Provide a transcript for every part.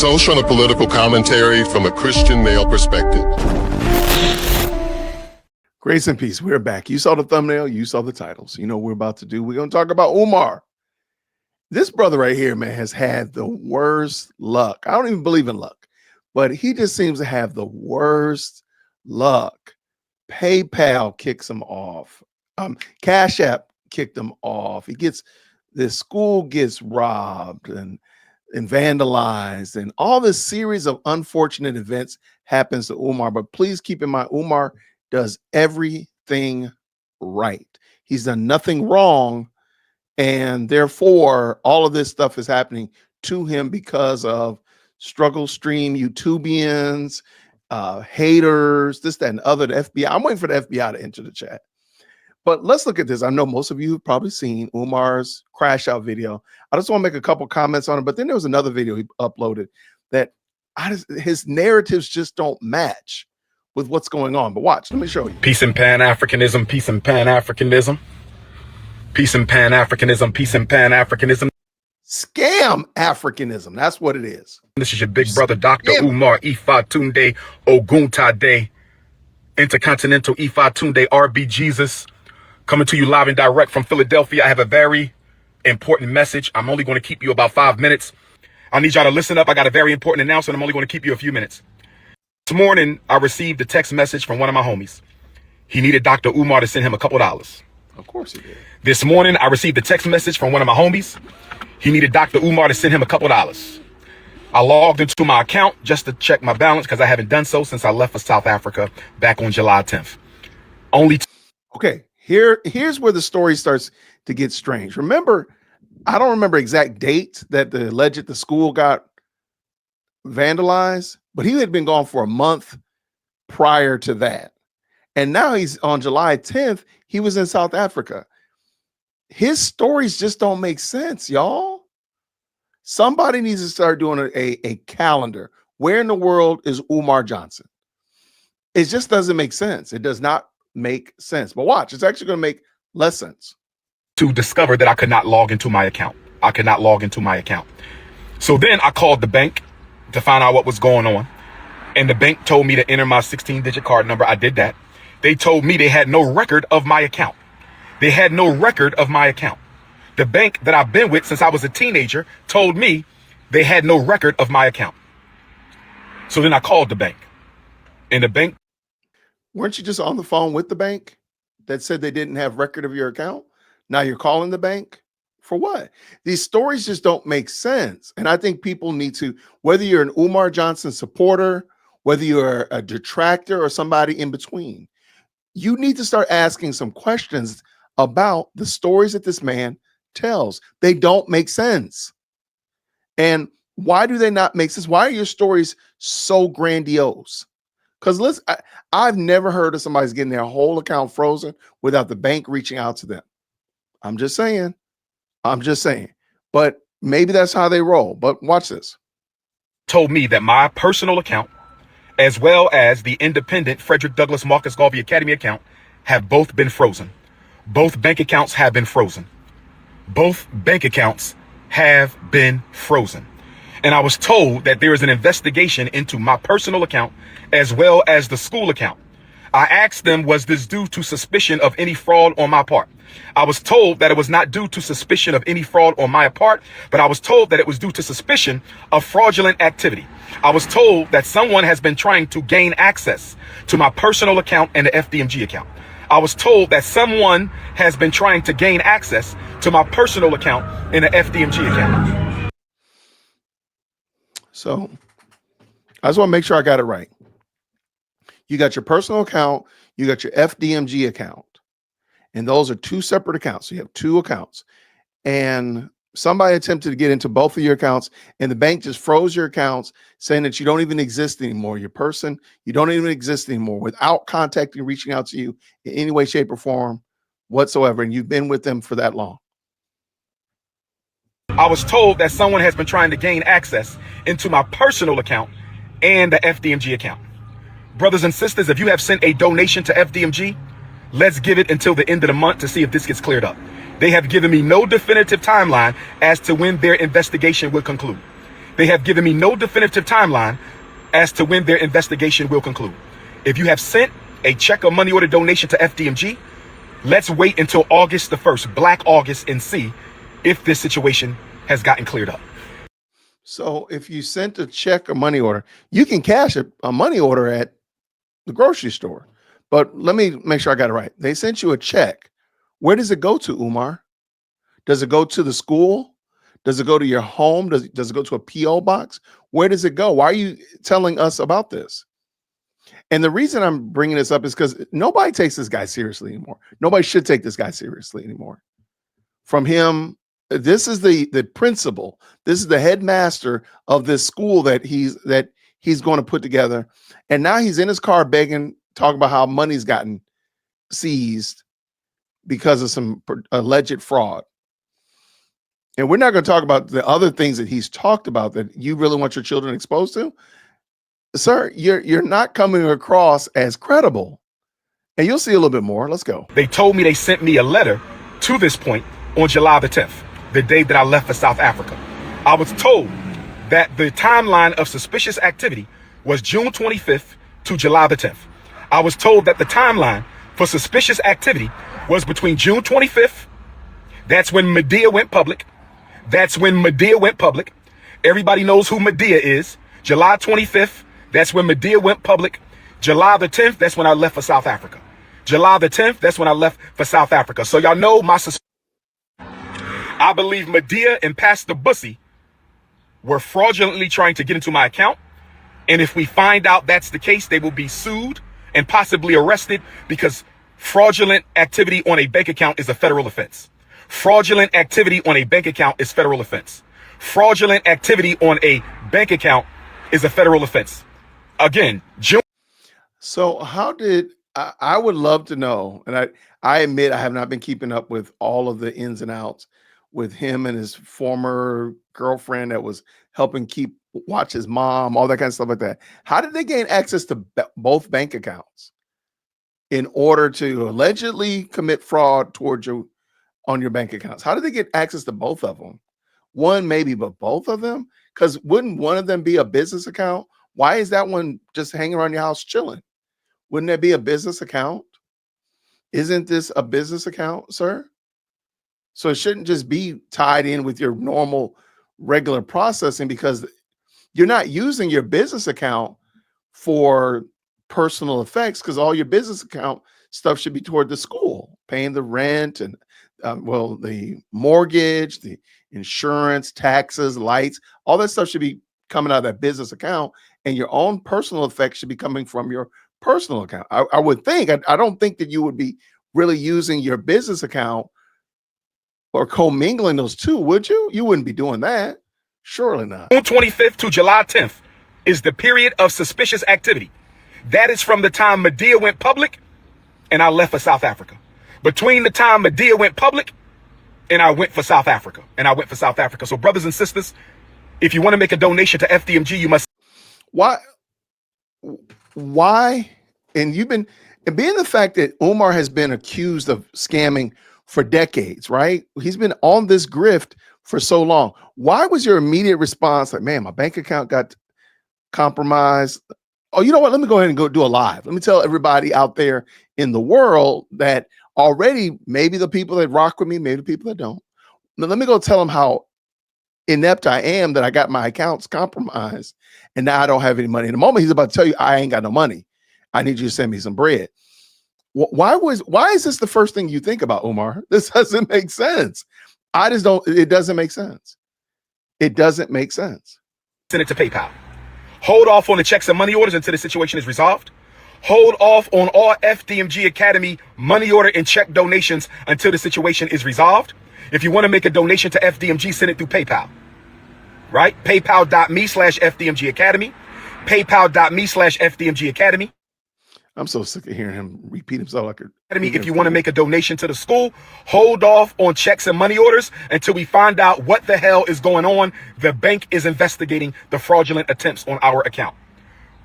social and political commentary from a Christian male perspective. Grace and peace. We're back. You saw the thumbnail. You saw the titles. You know what we're about to do. We're going to talk about Umar. This brother right here, man, has had the worst luck. I don't even believe in luck, but he just seems to have the worst luck. PayPal kicks him off. Cash App kicked him off. This school gets robbed and vandalized, and all this series of unfortunate events happens to Umar. But please keep in mind, Umar does everything right. He's done nothing wrong, and therefore all of this stuff is happening to him because of struggle stream YouTubians, haters, this, that, and other. The FBI. I'm waiting for the FBI to enter the chat. But let's look at this. I know most of you have probably seen Umar's crash out video. I just want to make a couple comments on it. But then there was another video he uploaded that his narratives just don't match with what's going on. But watch, let me show you. Peace and Pan-Africanism, peace and Pan-Africanism. Peace and Pan-Africanism, peace and Pan-Africanism. Scam Africanism. That's what it is. This is your big brother, Dr. Umar Ifatunde Oguntade, Intercontinental Ifatunde RB Jesus. Coming to you live and direct from Philadelphia. I have a very important message. I'm only going to keep you about 5 minutes. I need y'all to listen up. I got a very important announcement. I'm only going to keep you a few minutes. This morning, I received a text message from one of my homies. He needed Dr. Umar to send him a couple dollars. Of course he did. This morning, I received a text message from one of my homies. He needed Dr. Umar to send him a couple dollars. I logged into my account just to check my balance because I haven't done so since I left for South Africa back on July 10th. Okay. Here's where the story starts to get strange. Remember, I don't remember exact date that the school got vandalized, but he had been gone for a month prior to that. And now he's on July 10th. He was in South Africa. His stories just don't make sense, y'all. Somebody needs to start doing a calendar. Where in the world is Umar Johnson? It just doesn't make sense. It does not make sense. But watch, it's actually going to make less sense. To discover that I could not log into my account. So then I called the bank to find out what was going on. And the bank told me to enter my 16-digit card number. I did that. They told me they had no record of my account. The bank that I've been with since I was a teenager told me they had no record of my account. So then I called the bank. And the bank. Weren't you just on the phone with the bank that said they didn't have record of your account? Now you're calling the bank for what? These stories just don't make sense. And I think people need to, whether you're an Umar Johnson supporter, whether you're a detractor or somebody in between, you need to start asking some questions about the stories that this man tells. They don't make sense. And why do they not make sense? Why are your stories so grandiose? Because I've never heard of somebody's getting their whole account frozen without the bank reaching out to them. I'm just saying. But maybe that's how they roll. But watch this. Told me that my personal account, as well as the independent Frederick Douglass Marcus Garvey Academy account, have both been frozen. Both bank accounts have been frozen. And I was told that there is an investigation into my personal account as well as the school account. I asked them, was this due to suspicion of any fraud on my part? I was told that it was not due to suspicion of any fraud on my part, but I was told that it was due to suspicion of fraudulent activity. I was told that someone has been trying to gain access to my personal account and the FDMG account. I was told that someone has been trying to gain access to my personal account and the FDMG account. So I just want to make sure I got it right. You got your personal account, you got your FDMG account, and those are two separate accounts. So you have two accounts, and somebody attempted to get into both of your accounts, and the bank just froze your accounts, saying that you don't even exist anymore. You don't even exist anymore, without contacting, reaching out to you in any way, shape, or form whatsoever. And you've been with them for that long. I was told that someone has been trying to gain access into my personal account and the FDMG account. Brothers and sisters, if you have sent a donation to FDMG, let's give it until the end of the month to see if this gets cleared up. They have given me no definitive timeline as to when their investigation will conclude. They have given me no definitive timeline as to when their investigation will conclude. If you have sent a check or money order donation to FDMG, let's wait until August the 1st, Black August, and see if this situation has gotten cleared up. So if you sent a check or money order, you can cash a money order at the grocery store. But let me make sure I got it right. They sent you a check. Where does it go to, Umar? Does it go to the school? Does it go to your home? Does it go to a P.O. box? Where does it go? Why are you telling us about this? And the reason I'm bringing this up is because nobody takes this guy seriously anymore. Nobody should take this guy seriously anymore. From him, this is the principal. This is the headmaster of this school that he's going to put together. And now he's in his car begging, talking about how money's gotten seized because of some alleged fraud. And we're not going to talk about the other things that he's talked about that you really want your children exposed to. Sir, you're not coming across as credible. And you'll see a little bit more. Let's go. They told me they sent me a letter to this point on July the 10th, the day that I left for South Africa. I was told that the timeline of suspicious activity was June 25th to July the 10th. I was told that the timeline for suspicious activity was between June 25th. That's when Medea went public. Everybody knows who Medea is. July 25th. That's when Medea went public. July the 10th. That's when I left for South Africa. July the 10th. That's when I left for South Africa. So y'all know my suspicion. I believe Medea and Pastor Bussy were fraudulently trying to get into my account. And if we find out that's the case, they will be sued and possibly arrested because fraudulent activity on a bank account is a federal offense. Fraudulent activity on a bank account is federal offense. Fraudulent activity on a bank account is a federal offense. Again, June. So how did I would love to know, and I admit I have not been keeping up with all of the ins and outs with him and his former girlfriend that was helping watch his mom, all that kind of stuff like that. How did they gain access to both bank accounts in order to allegedly commit fraud towards you on your bank accounts? How did they get access to both of them? One maybe, but both of them? Because wouldn't one of them be a business account? Why is that one just hanging around your house chilling? Wouldn't that be a business account? Isn't this a business account, sir? So it shouldn't just be tied in with your normal, regular processing because you're not using your business account for personal effects because all your business account stuff should be toward the school, paying the rent and, the mortgage, the insurance, taxes, lights, all that stuff should be coming out of that business account. And your own personal effects should be coming from your personal account. I would think, I don't think that you would be really using your business account or commingling those two, would you? You wouldn't be doing that. Surely not. June 25th to July 10th is the period of suspicious activity. That is from the time Medea went public and I left for South Africa. Between the time Medea went public and I went for South Africa. So brothers and sisters, if you want to make a donation to FDMG, you must. Why? And being the fact that Umar has been accused of scamming for decades, right? He's been on this grift for so long. Why was your immediate response like, man, my bank account got compromised? Oh, you know what? Let me go ahead and go do a live. Let me tell everybody out there in the world that already, maybe the people that rock with me, maybe the people that don't. Now, let me go tell them how inept I am that I got my accounts compromised and now I don't have any money. In the moment he's about to tell you, I ain't got no money. I need you to send me some bread. Why is this the first thing you think about, Umar? This doesn't make sense. It doesn't make sense. It doesn't make sense. Send it to PayPal. Hold off on the checks and money orders until the situation is resolved. Hold off on all FDMG Academy money order and check donations until the situation is resolved. If you want to make a donation to FDMG, send it through PayPal. Right? PayPal.me/FDMG Academy. PayPal.me/FDMG Academy. I'm so sick of hearing him repeat himself like if you want to make a donation to the school, hold off on checks and money orders until we find out what the hell is going on. The bank is investigating the fraudulent attempts on our account.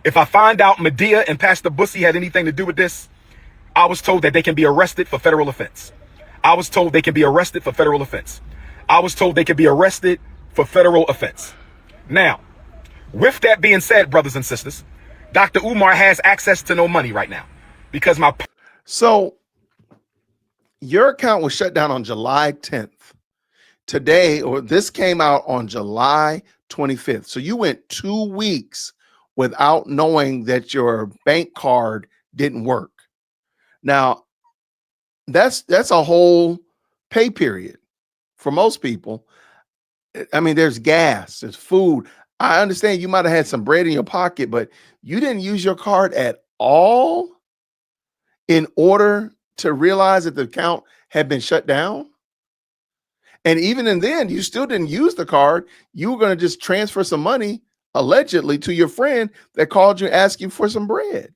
If I find out Medea and Pastor Bussy had anything to do with this, I was told that they can be arrested for federal offense. Now, With that being said, brothers and sisters, Dr. Umar has access to no money right now because my... So your account was shut down on July 10th. Today, or this came out on July 25th. So you went 2 weeks without knowing that your bank card didn't work. Now, that's a whole pay period for most people. I mean, there's gas, there's food. I understand you might have had some bread in your pocket, but you didn't use your card at all in order to realize that the account had been shut down. And even in then, you still didn't use the card. You were going to just transfer some money, allegedly, to your friend that called you, asked you for some bread.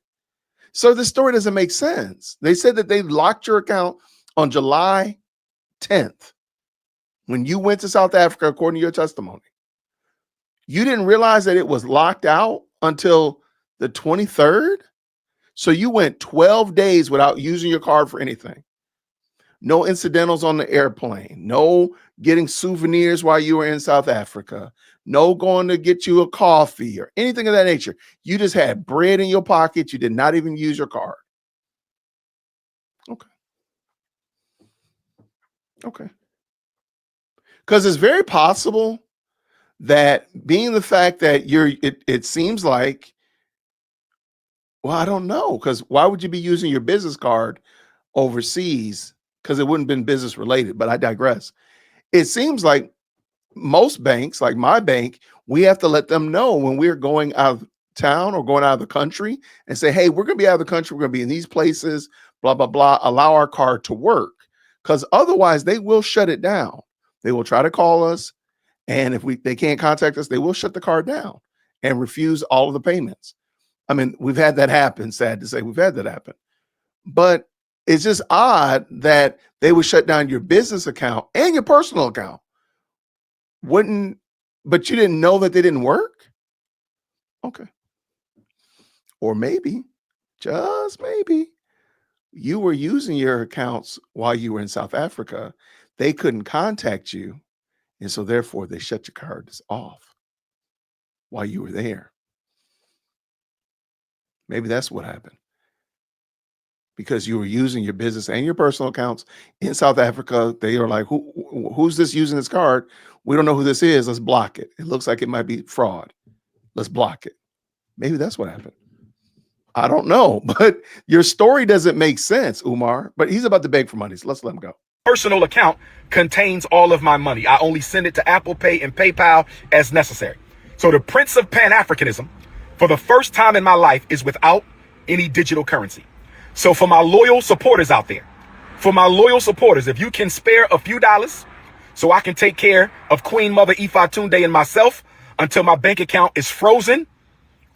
So this story doesn't make sense. They said that they locked your account on July 10th when you went to South Africa, according to your testimony. You didn't realize that it was locked out until the 23rd. So you went 12 days without using your card for anything. No incidentals on the airplane, no getting souvenirs while you were in South Africa, no going to get you a coffee or anything of that nature. You just had bread in your pocket. You did not even use your card. Okay. Okay. Because it's very possible that being the fact that it seems like, well, I don't know, because why would you be using your business card overseas? Because it wouldn't have been business related, but I digress. It seems like most banks, like my bank, we have to let them know when we're going out of town or going out of the country and say, hey, we're going to be out of the country. We're going to be in these places, blah, blah, blah. Allow our card to work, because otherwise they will shut it down. They will try to call us. And if they can't contact us, they will shut the card down and refuse all of the payments. I mean, we've had that happen. Sad to say, we've had that happen. But it's just odd that they would shut down your business account and your personal account. But you didn't know that they didn't work? Okay. Or maybe, just maybe, you were using your accounts while you were in South Africa. They couldn't contact you. And so therefore they shut your cards off while you were there. Maybe that's what happened. Because you were using your business and your personal accounts in South Africa. They are like, who's this using this card? We don't know who this is. Let's block it. It looks like it might be fraud. Let's block it. Maybe that's what happened. I don't know, but your story doesn't make sense, Umar, but he's about to beg for money. So let's let him go. Personal account contains all of my money. I only send it to Apple Pay and PayPal as necessary. So the Prince of Pan-Africanism, for the first time in my life, is without any digital currency. So for my loyal supporters out there, if you can spare a few dollars so I can take care of Queen Mother Ifatunde and myself until my bank account is frozen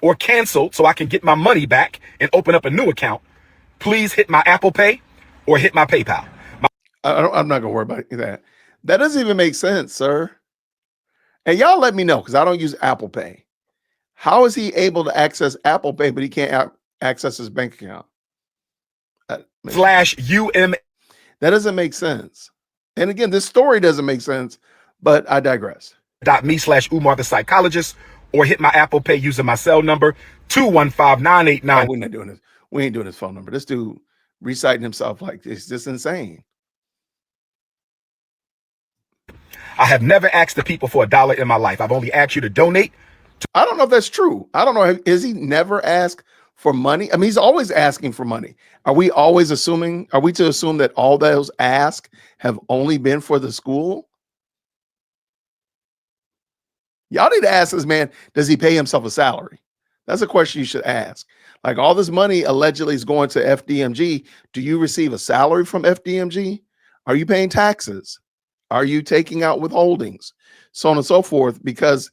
or canceled so I can get my money back and open up a new account, please hit my Apple Pay or hit my PayPal. I'm not going to worry about that. That doesn't even make sense, sir. And y'all let me know, because I don't use Apple Pay. How is he able to access Apple Pay, but he can't access his bank account? /UM. That doesn't make sense. And again, this story doesn't make sense, but I digress. .me/Umar the psychologist, or hit my Apple Pay using my cell number 215-989. Oh, we're not doing this. We ain't doing his phone number. This dude reciting himself like this. Just insane. I have never asked the people for $1 in my life. I've only asked you to donate. I don't know if that's true. I don't know. Is he never asked for money? I mean, he's always asking for money. Are we to assume that all those asks have only been for the school? Y'all need to ask this man, does he pay himself a salary? That's a question you should ask. Like, all this money allegedly is going to FDMG. Do you receive a salary from FDMG? Are you paying taxes? Are you taking out withholdings? So on and so forth, because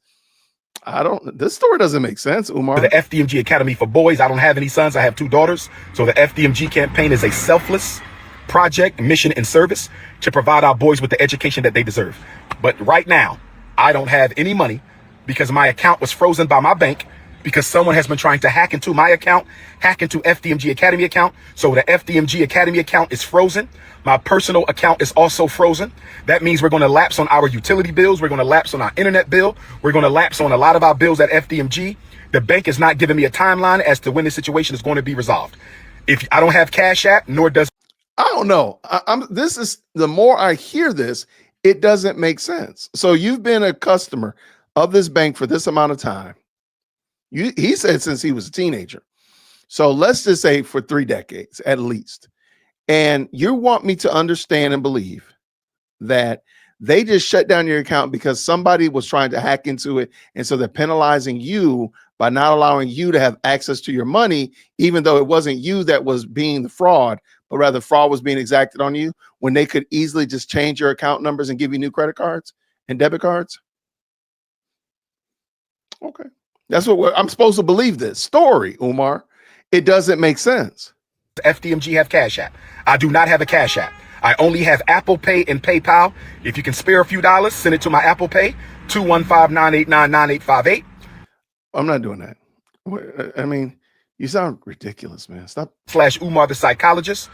this story doesn't make sense, Umar. The FDMG Academy for Boys. I don't have any sons. I have 2 daughters. So the FDMG campaign is a selfless project, mission, and service to provide our boys with the education that they deserve. But right now, I don't have any money because my account was frozen by my bank because someone has been trying to hack into my account, hack into FDMG Academy account. So the FDMG Academy account is frozen. My personal account is also frozen. That means we're going to lapse on our utility bills. We're going to lapse on our internet bill. We're going to lapse on a lot of our bills at FDMG. The bank is not giving me a timeline as to when the situation is going to be resolved. If I don't have Cash App, nor does I don't know. This is, the more I hear this, it doesn't make sense. So you've been a customer of this bank for this amount of time. He said since he was a teenager. So let's just say for 3 decades at least. And you want me to understand and believe that they just shut down your account because somebody was trying to hack into it. And so they're penalizing you by not allowing you to have access to your money, even though it wasn't you that was being the fraud, but rather fraud was being exacted on you, when they could easily just change your account numbers and give you new credit cards and debit cards. Okay. That's what I'm supposed to believe this story, Umar. It doesn't make sense. FDMG have Cash App? I do not have a Cash App. I only have Apple Pay and PayPal. If you can spare a few dollars, send it to my Apple Pay, 215-989-9858. I'm not doing that. I mean, you sound ridiculous, man. Stop. /Umar the psychologist.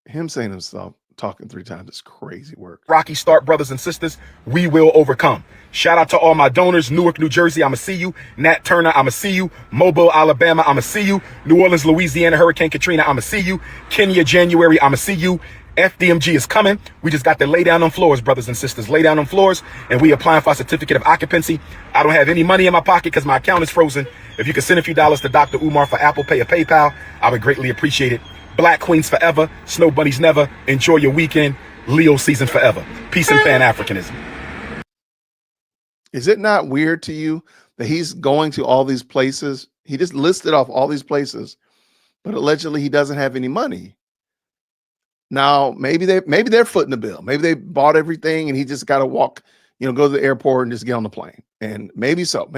Him saying himself talking 3 times is crazy work. Rocky Start, brothers and sisters, we will overcome. Shout out to all my donors. Newark, New Jersey, I'ma see you. Nat Turner, I'ma see you. Mobile, Alabama, I'ma see you. New Orleans, Louisiana, Hurricane Katrina, I'ma see you. Kenya, January, I'ma see you. FDMG is coming. We just got to lay down on floors, brothers and sisters. Lay down on floors, and we applying for a certificate of occupancy. I don't have any money in my pocket because my account is frozen. If you could send a few dollars to Dr. Umar for Apple Pay or PayPal, I would greatly appreciate it. Black Queens forever. Snow Bunnies never. Enjoy your weekend. Leo season forever. Peace and Pan-Africanism. Is it not weird to you that he's going to all these places? He just listed off all these places, but allegedly he doesn't have any money. Now, maybe they're footing the bill. Maybe they bought everything and he just got to walk, go to the airport and just get on the plane. And maybe so.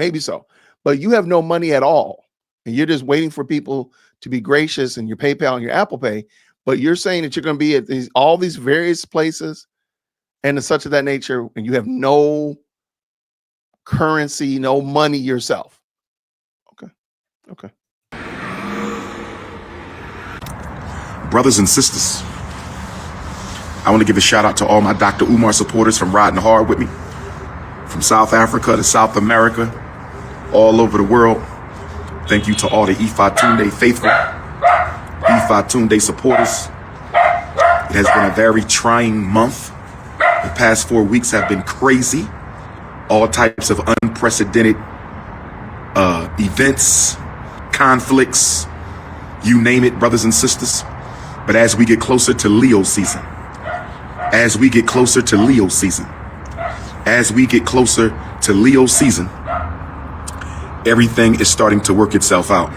But you have no money at all. And you're just waiting for people to be gracious in your PayPal and your Apple Pay. But you're saying that you're going to be at all these various places and such of that nature, and you have no currency, no money yourself. Okay. Brothers and sisters, I want to give a shout out to all my Dr. Umar supporters from riding hard with me, from South Africa to South America, all over the world. Thank you to all the Ifa Tunde faithful, Ifa Tunde supporters. It has been a very trying month. The past 4 weeks have been crazy. All types of unprecedented events, conflicts, you name it, brothers and sisters. But as we get closer to Leo season, everything is starting to work itself out.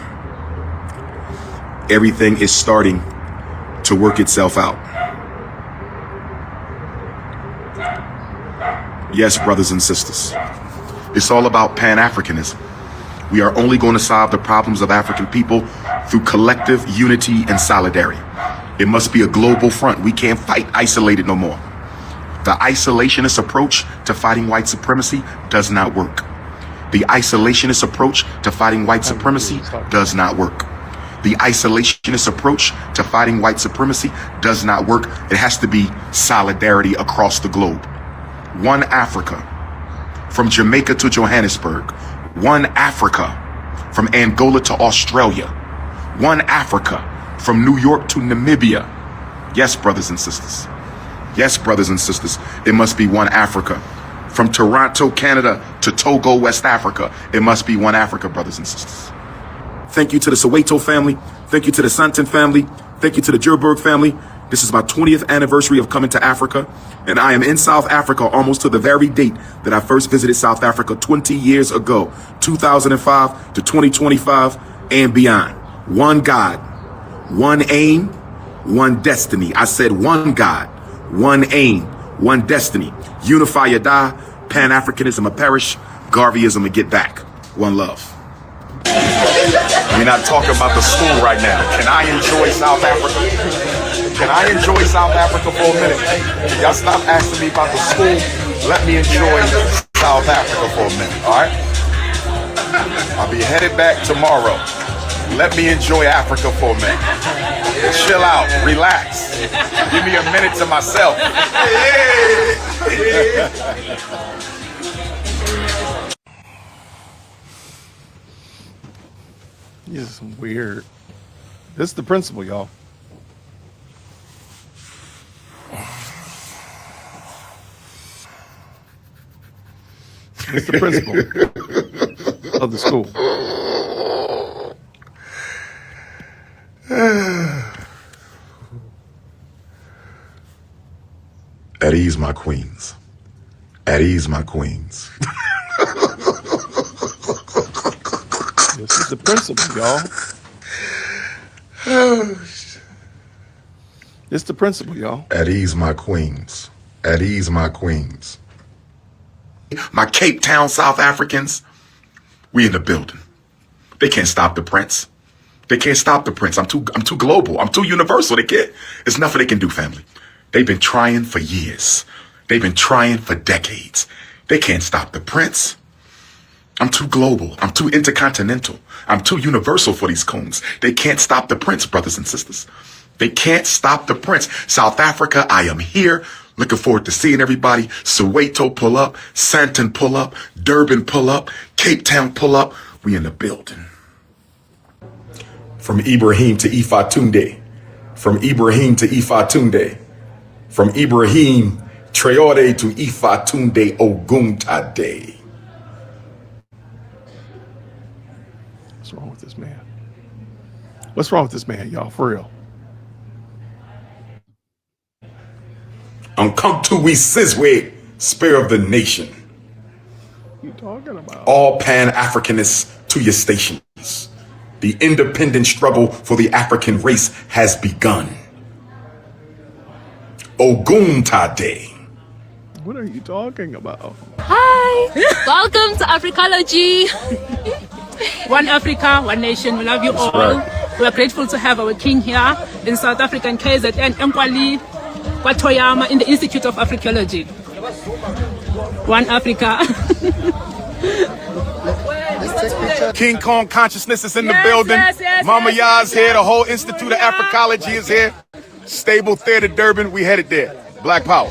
Yes, brothers and sisters, it's all about Pan-Africanism. We are only going to solve the problems of African people through collective unity and solidarity. It must be a global front. We can't fight isolated no more. The isolationist approach to fighting white supremacy does not work. The isolationist approach to fighting white supremacy does not work. The isolationist approach to fighting white supremacy does not work. It has to be solidarity across the globe. One Africa, from Jamaica to Johannesburg. One Africa, from Angola to Australia. One Africa, from New York to Namibia. Yes, brothers and sisters. It must be one Africa. From Toronto, Canada to Togo, West Africa. It must be one Africa, brothers and sisters. Thank you to the Soweto family. Thank you to the Santon family. Thank you to the Joburg family. This is my 20th anniversary of coming to Africa. And I am in South Africa almost to the very date that I first visited South Africa 20 years ago, 2005 to 2025 and beyond. One God, one aim, one destiny. I said one God, one aim, one destiny. Unify or die, Pan-Africanism or perish, Garveyism or get back. One love. We're not talking about the school right now. Can I enjoy South Africa? Can I enjoy South Africa for a minute? Y'all stop asking me about the school. Let me enjoy South Africa for a minute, all right? I'll be headed back tomorrow. Let me enjoy Africa for a minute. Chill out, relax. Give me a minute to myself. This is weird. This is the principle, y'all. It's the principle of the school. At ease, my queens. At ease, my queens. This is the principle, y'all. It's the principle, y'all. At ease, my queens. At ease, my queens. My Cape Town South Africans, we in the building. They can't stop the prince. They can't stop the prince. I'm too global. I'm too universal. They can't. There's nothing they can do, family. They've been trying for years. They've been trying for decades. They can't stop the prince. I'm too global. I'm too intercontinental. I'm too universal for these coons. They can't stop the prince, brothers and sisters. They can't stop the prince. South Africa, I am here. Looking forward to seeing everybody. Soweto pull up. Sandton pull up. Durban pull up. Cape Town pull up. We in the building. From Ibrahim to Ifatunde. From Ibrahim to Ifatunde. From Ibrahim Traore to Ifatunde Oguntade. What's wrong with this man? What's wrong with this man, y'all? For real. Uncomtui Sizwe, spare of the nation. What are you talking about? All Pan-Africanists to your stations. The independent struggle for the African race has begun. Oguntade. What are you talking about? Hi, welcome to Africology. One Africa, one nation. We love you all. Right. We are grateful to have our king here in South Africa, in KZN, Mkwali, Kwatoyama, in the Institute of Africology. One Africa. King Kong consciousness is in the Yes, building. yes, Mama yes, Ya's here. The whole Institute of Africology is here. Stable Theater Durban. We headed there. Black Power.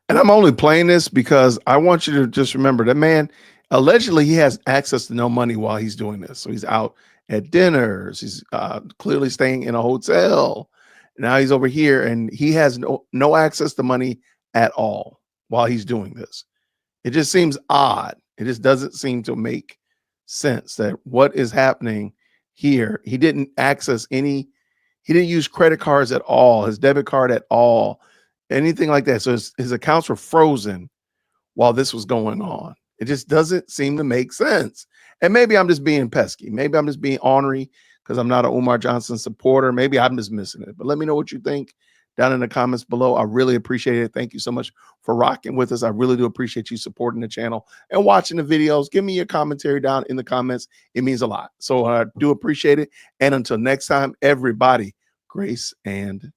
And I'm only playing this because I want you to just remember that man, allegedly he has access to no money while he's doing this. So he's out at dinners. He's clearly staying in a hotel. Now he's over here and he has no access to money at all while he's doing this. It just seems odd. It just doesn't seem to make sense that what is happening here. He didn't access any, he didn't use credit cards at all, his debit card at all, anything like that. So his accounts were frozen while this was going on. It just doesn't seem to make sense. And maybe I'm just being pesky. Maybe I'm just being ornery because I'm not an Umar Johnson supporter. Maybe I'm just missing it. But let me know what you think down in the comments below. I really appreciate it. Thank you so much for rocking with us. I really do appreciate you supporting the channel and watching the videos. Give me your commentary down in the comments. It means a lot. So I do appreciate it. And until next time, everybody, grace and